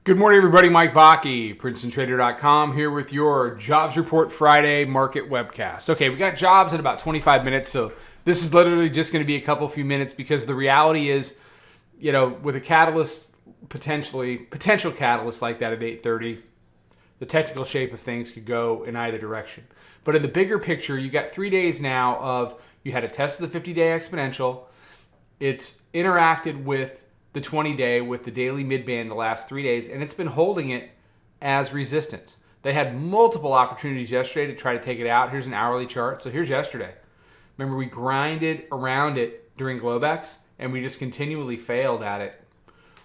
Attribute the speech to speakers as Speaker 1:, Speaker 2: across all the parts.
Speaker 1: Good morning, everybody. Mike Vacchi, Princetontrader.com, here with your Jobs Report Friday market webcast. Okay, we got jobs in about 25 minutes, so this is literally just going to be a few minutes because the reality is, with a catalyst, potential catalyst like that at 8:30, the technical shape of things could go in either direction. But in the bigger picture, you got 3 days now of, you had a test of the 50-day exponential. It's interacted with the 20-day with the daily mid-band the last 3 days, and it's been holding it as resistance. They had multiple opportunities yesterday to try to take it out. Here's an hourly chart. So here's yesterday. Remember, we grinded around it during Globex, and we just continually failed at it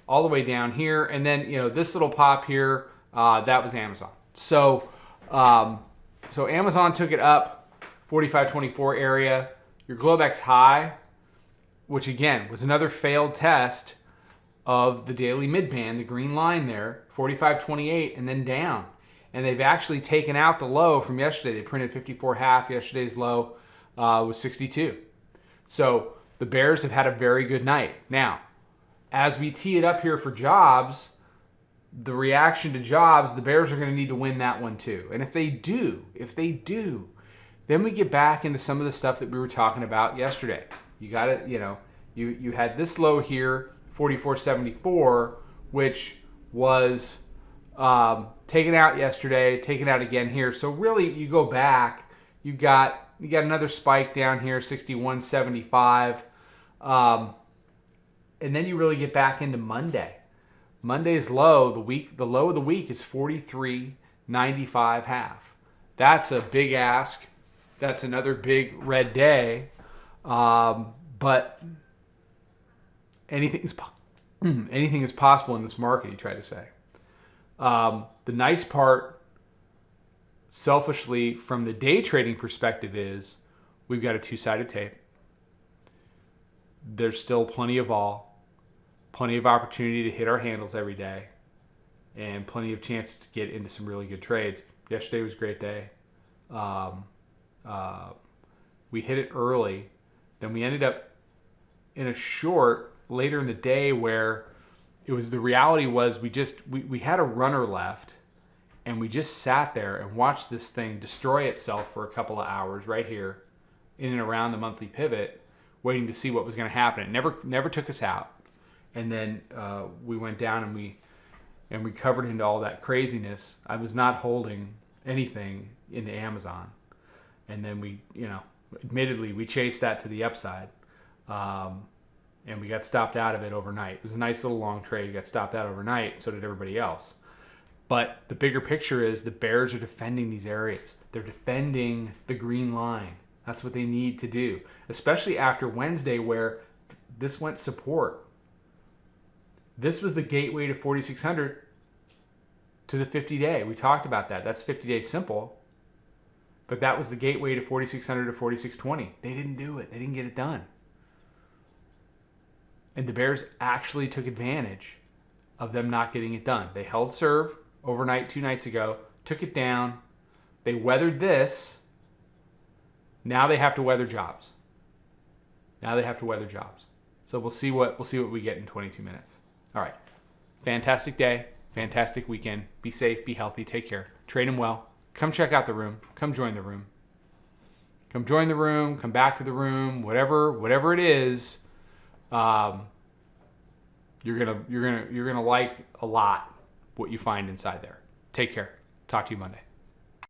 Speaker 1: all the way down here. And then, this little pop here, that was Amazon. So Amazon took it up, 45.24 area. Your Globex high, which again was another failed test of the daily midband, the green line there, 45.28, and then down. And they've actually taken out the low from yesterday. They printed 54.5. Yesterday's low was 62. So the bears have had a very good night. Now, as we tee it up here for jobs, the reaction to jobs, the bears are going to need to win that one too. And if they do, then we get back into some of the stuff that we were talking about yesterday. You got to, you had this low here, 44.74, which was taken out yesterday, taken out again here. So really, you go back, you got another spike down here, 61.75, and then you really get back into Monday. Monday's low, the low of the week is 43.95 half. That's a big ask. That's another big red day, but anything is possible in this market, he tried to say. The nice part, selfishly, from the day trading perspective is we've got a two-sided tape. There's still plenty of vol, plenty of opportunity to hit our handles every day, and plenty of chances to get into some really good trades. Yesterday was a great day. We hit it early. Then we ended up in a short later in the day where the reality was we had a runner left, and we just sat there and watched this thing destroy itself for a couple of hours right here in and around the monthly pivot, waiting to see what was going to happen. It never took us out. And then we went down and we covered into all that craziness. I was not holding anything into Amazon. And then admittedly, we chased that to the upside. And we got stopped out of it overnight. It was a nice little long trade. We got stopped out overnight. So did everybody else. But the bigger picture is the bears are defending these areas. They're defending the green line. That's what they need to do, especially after Wednesday where this went support. This was the gateway to 4,600 to the 50-day. We talked about that. That's 50-day simple. But that was the gateway to 4,600 to 4,620. They didn't do it. They didn't get it done. And the bears actually took advantage of them not getting it done. They held serve overnight 2 nights ago, took it down. They weathered this. Now they have to weather jobs. So we'll see what we get in 22 minutes. All right. Fantastic day. Fantastic weekend. Be safe. Be healthy. Take care. Trade them well. Come check out the room. Come join the room. Come join the room. Come back to the room. Whatever it is. You're gonna like a lot what you find inside there. Take care. Talk to you Monday.